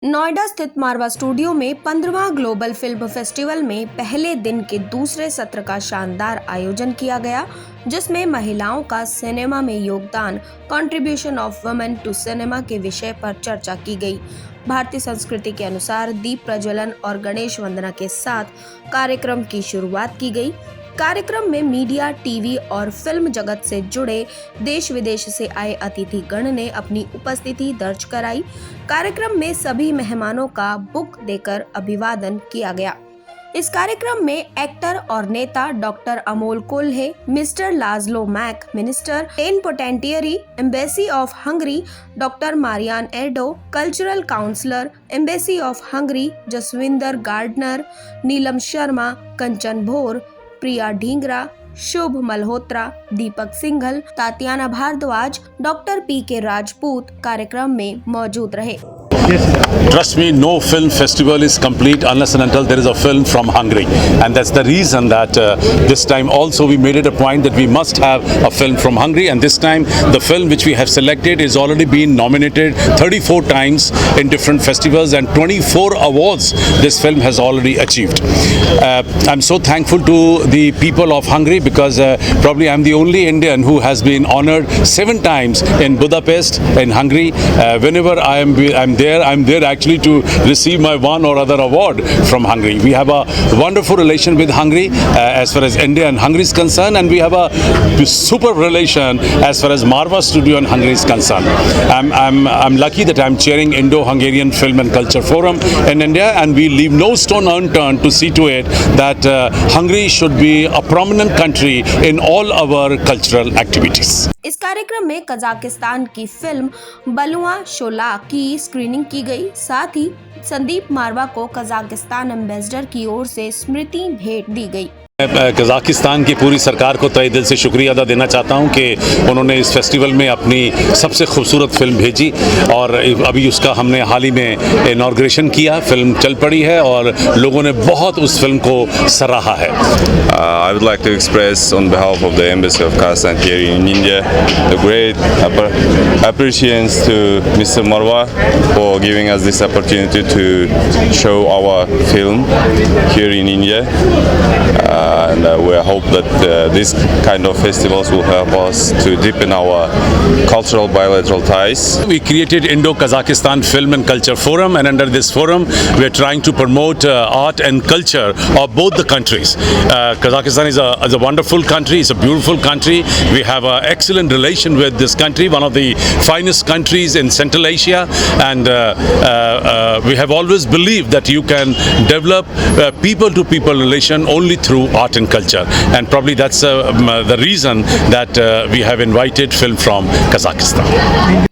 नोएडा स्थित मारवा स्टूडियो में 15वां global film festival में पहले दिन के दूसरे सत्र का शानदार आयोजन किया गया, जिसमें महिलाओं का सिनेमा में योगदान, contribution of women to cinema के विषय पर चर्चा की गई। भारतीय संस्कृति के अनुसार दीप प्रज्वलन और गणेश वंदना के साथ कार्यक्रम की शुरुआत की गई। कार्यक्रम में मीडिया, टीवी और फिल्म जगत से जुड़े देश विदेश से आए अतिथि गण ने अपनी उपस्थिति दर्ज कराई। कार्यक्रम में सभी मेहमानों का बुक देकर अभिवादन किया गया। इस कार्यक्रम में एक्टर और नेता doctor Amol Kolhe, mister Laszlo Mak, minister plenipotentiary, embassy of Hungary doctor Marianne Erdo, cultural counsellor, embassy of Hungary Jaswinder Gardner, Neelam Sharma, Kanchan Bhor, Priya Dhingra, Shubh Malhotra, Deepak Singhal, Tatiana Bharadwaj, doctor P K. Rajput कार्यक्रम में मौजूद रहे। Trust me, no film festival is complete unless and until there is a film from Hungary, and that's the reason that this time also we made it a point that we must have a film from Hungary. And this time the film which we have selected is already been nominated 34 times in different festivals, and 24 awards this film has already achieved. I'm so thankful to the people of Hungary because probably I'm the only Indian who has been honored 7 times in Budapest in Hungary. Whenever I'm there actually to receive my one or other award from Hungary. We have a wonderful relation with Hungary as far as India and Hungary is concerned, and we have a super relation as far as Marva Studio and Hungary is concerned. I'm lucky that I'm chairing Indo-Hungarian Film and Culture Forum in India, and we leave no stone unturned to see to it that Hungary should be a prominent country in all our cultural activities. इस कार्यक्रम में Kazakhstan की film बलुआ शोला की screening की गई। साथ ही संदीप मारवा को Kazakhstan ambassador की ओर से स्मृति भेंट दी गई। मैं कजाकिस्तान की पूरी सरकार को तहे दिल से शुक्रिया अदा देना चाहता हूं कि उन्होंने इस फेस्टिवल में अपनी सबसे खूबसूरत फिल्म भेजी, और अभी उसका हमने हाल ही में इनॉग्रेशन किया। फिल्म चल पड़ी है और लोगों ने बहुत उस फिल्म को सराहा है। I would like to express on behalf of the Embassy of Kazakhstan here in India the great appreciation to Mr. Marwa for giving us this opportunity to show our film here in India. And we hope that this kind of festivals will help us to deepen our cultural bilateral ties. We created Indo-Kazakhstan Film and Culture Forum, and under this forum we are trying to promote art and culture of both the countries. Kazakhstan is a wonderful country, it's a beautiful country. We have an excellent relation with this country, one of the finest countries in Central Asia, and we have always believed that you can develop people-to-people relation only through art and culture, and probably that's the reason that we have invited film from Kazakhstan.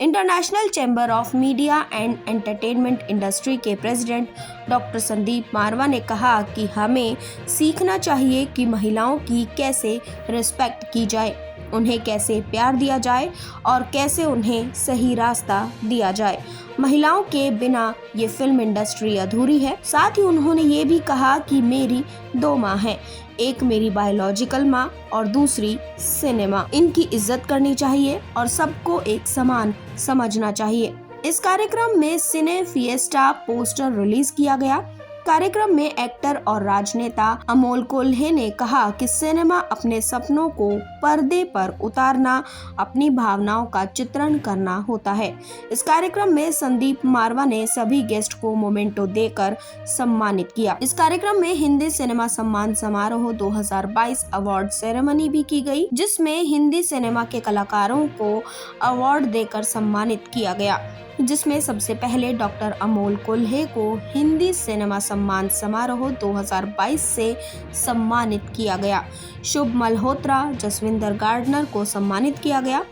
International chamber of media and entertainment industry के president doctor Sandeep मारवा ने कहा कि हमें सीखना चाहिए कि महिलाओं की कैसे रिस्पेक्ट की जाए, उन्हें कैसे प्यार दिया जाए और कैसे उन्हें सही रास्ता दिया जाए। महिलाओं के बिना ये फिल्म इंडस्ट्री अधूरी है। साथ ही उन्होंने ये भी कहा कि मेरी 2 माँ हैं, एक मेरी बायोलॉजिकल माँ और दूसरी सिनेमा। इनकी इज्जत करनी चाहिए और सबको एक समान समझना चाहिए। इस कार्यक्रम में सिने फिएस्टा पोस्टर रिलीज किया गया। कार्यक्रम में एक्टर और राजनेता अमोल कोल्हे ने कहा कि सिनेमा अपने सपनों को पर्दे पर उतारना, अपनी भावनाओं का चित्रण करना होता है। इस कार्यक्रम में संदीप मारवा ने सभी गेस्ट को मोमेंटो देकर सम्मानित किया। इस कार्यक्रम में हिंदी सिनेमा सम्मान समारोह 2022 अवार्ड सेरेमनी भी की गई, जिसमें हिंदी सिनेमा के कलाकारों को अवार्ड देकर सम्मानित किया गया, जिसमें सबसे पहले डॉक्टर अमोल कोल्हे को हिंदी सिनेमा सम्मान समारोह 2022 से सम्मानित किया गया। शुभ मल्होत्रा, जसविंदर गार्डनर को सम्मानित किया गया।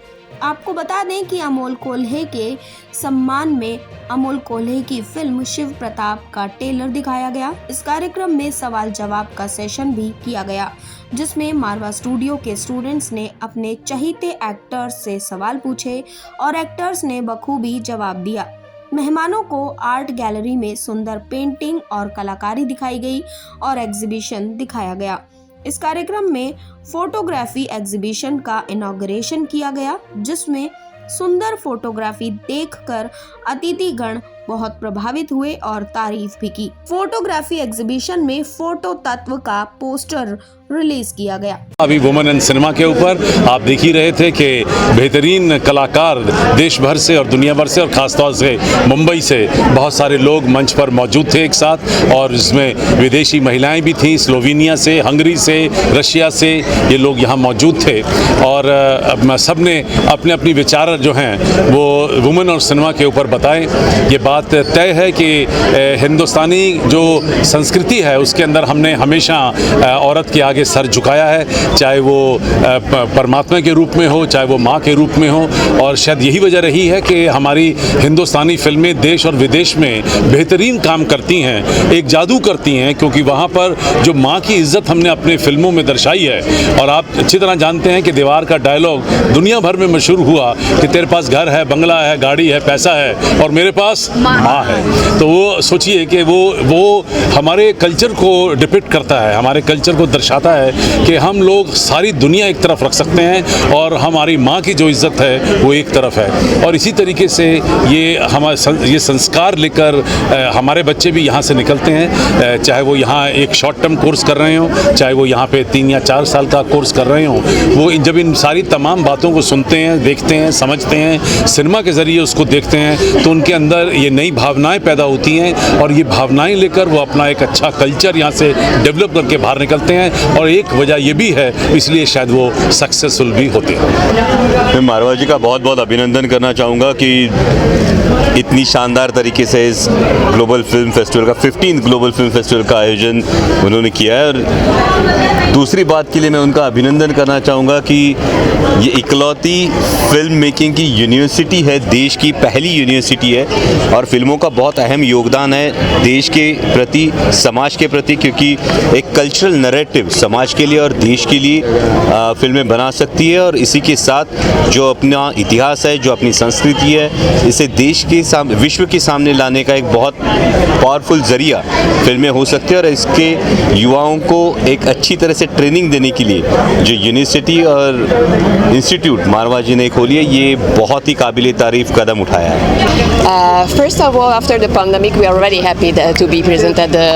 आपको बता दें कि अमोल कोल्हे के सम्मान में अमोल कोल्हे की फिल्म शिव प्रताप का ट्रेलर दिखाया गया। इस कार्यक्रम में सवाल जवाब का सेशन भी किया गया, जिसमें मारवा स्टूडियो के स्टूडेंट्स ने अपने चहीते एक्टर्स से सवाल पूछे और एक्टर्स ने बखूबी जवाब दिया। मेहमानों को आर्ट गैलरी में सुंदर पेंटिंग और कलाकारी दिखाई गई और एग्जीबिशन दिखाया गया। इस कार्यक्रम में फोटोग्राफी एग्जीबिशन का इनॉग्रेशन किया गया, जिसमें सुंदर फोटोग्राफी देखकर अतिथिगण बहुत प्रभावित हुए और तारीफ भी की। फोटोग्राफी एग्जीबिशन में फोटो तत्व का पोस्टर रिलीज किया गया। अभी वुमेन इन सिनेमा के ऊपर आप देख ही रहे थे कि बेहतरीन कलाकार देश भर से और दुनिया भर से और ख़ासतौर से मुंबई से बहुत सारे लोग मंच पर मौजूद थे एक साथ, और इसमें विदेशी महिलाएं भी थीं, स्लोवेनिया से, हंगरी से, रशिया से ये लोग यहाँ मौजूद थे। और सब ने अपने अपनी विचार जो हैं वो वुमेन और सिनेमा के ऊपर बताए। ये बात तय है कि हिंदुस्तानी जो संस्कृति है उसके अंदर हमने हमेशा औरत के आगे सर झुकाया है, चाहे वो परमात्मा के रूप में हो, चाहे वो माँ के रूप में हो। और शायद यही वजह रही है कि हमारी हिंदुस्तानी फिल्में देश और विदेश में बेहतरीन काम करती हैं, एक जादू करती हैं, क्योंकि वहाँ पर जो माँ की इज्जत हमने अपने फिल्मों में दर्शाई है। और आप अच्छी तरह जानते हैं कि दीवार का डायलॉग दुनिया भर में मशहूर हुआ कि तेरे पास घर है, बंगला है, गाड़ी है, पैसा है, और मेरे पास माँ है। तो वो सोचिए कि वो हमारे कल्चर को डिपिक्ट करता है, हमारे कल्चर को दर्शाता है कि हम लोग सारी दुनिया एक तरफ रख सकते हैं और हमारी माँ की जो इज्जत है वो एक तरफ है। और इसी तरीके से ये संस्कार लेकर हमारे बच्चे भी यहाँ से निकलते हैं, चाहे वो यहाँ एक शॉर्ट टर्म कोर्स कर रहे हों, चाहे वो यहाँ पे 3 या 4 साल का कोर्स कर रहे हों। वो जब इन सारी तमाम बातों को सुनते हैं, देखते हैं, समझते हैं, सिनेमा के ज़रिए उसको देखते हैं, तो उनके अंदर ये नई भावनाएं पैदा होती हैं, और ये भावनाएं लेकर वो अपना एक अच्छा कल्चर यहाँ से डेवलप करके बाहर निकलते हैं। और एक वजह ये भी है, इसलिए शायद वो सक्सेसफुल भी होते हैं। मैं मारवा जी का बहुत बहुत अभिनंदन करना चाहूँगा कि इतनी शानदार तरीके से इस ग्लोबल फिल्म फेस्टिवल का 15th ग्लोबल फिल्म फेस्टिवल का आयोजन उन्होंने किया है। और दूसरी बात के लिए मैं उनका अभिनंदन करना चाहूँगा कि ये इकलौती फिल्म मेकिंग की यूनिवर्सिटी है, देश की पहली यूनिवर्सिटी है, और फिल्मों का बहुत अहम योगदान है देश के प्रति, समाज के प्रति, क्योंकि एक कल्चरल नैरेटिव समाज के लिए और देश के लिए फिल्में बना सकती है। और इसी के साथ जो अपना इतिहास है, जो अपनी संस्कृति है, इसे देश के सामने, विश्व के सामने लाने का एक बहुत पावरफुल जरिया फिल्में हो सकती है। और इसके युवाओं को एक अच्छी तरह से ट्रेनिंग देने के लिए जो यूनिवर्सिटी और इंस्टीट्यूट मारवा जी ने खोली है, ये बहुत ही काबिल तारीफ कदम उठाया है। First of all, after the pandemic, we are very happy to be present at the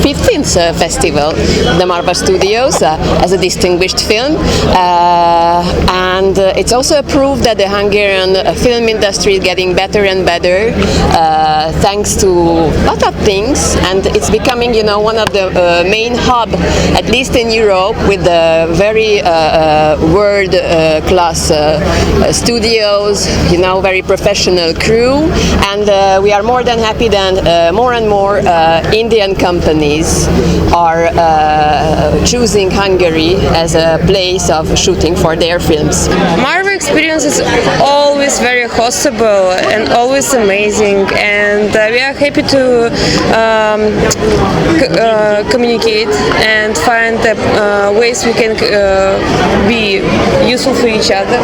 15th festival, the Marva Studios, as a distinguished film. And it's also a proof that the Hungarian film industry is getting better and better, thanks to a lot of things. And it's becoming, one of the main hub, at least in Europe, with the very world-class studios, very professional crew. And we are more than happy that more and more Indian companies are choosing Hungary as a place of shooting for their films. Marva experience is always very hospitable and always amazing, and we are happy to communicate and find ways we can be useful for each other.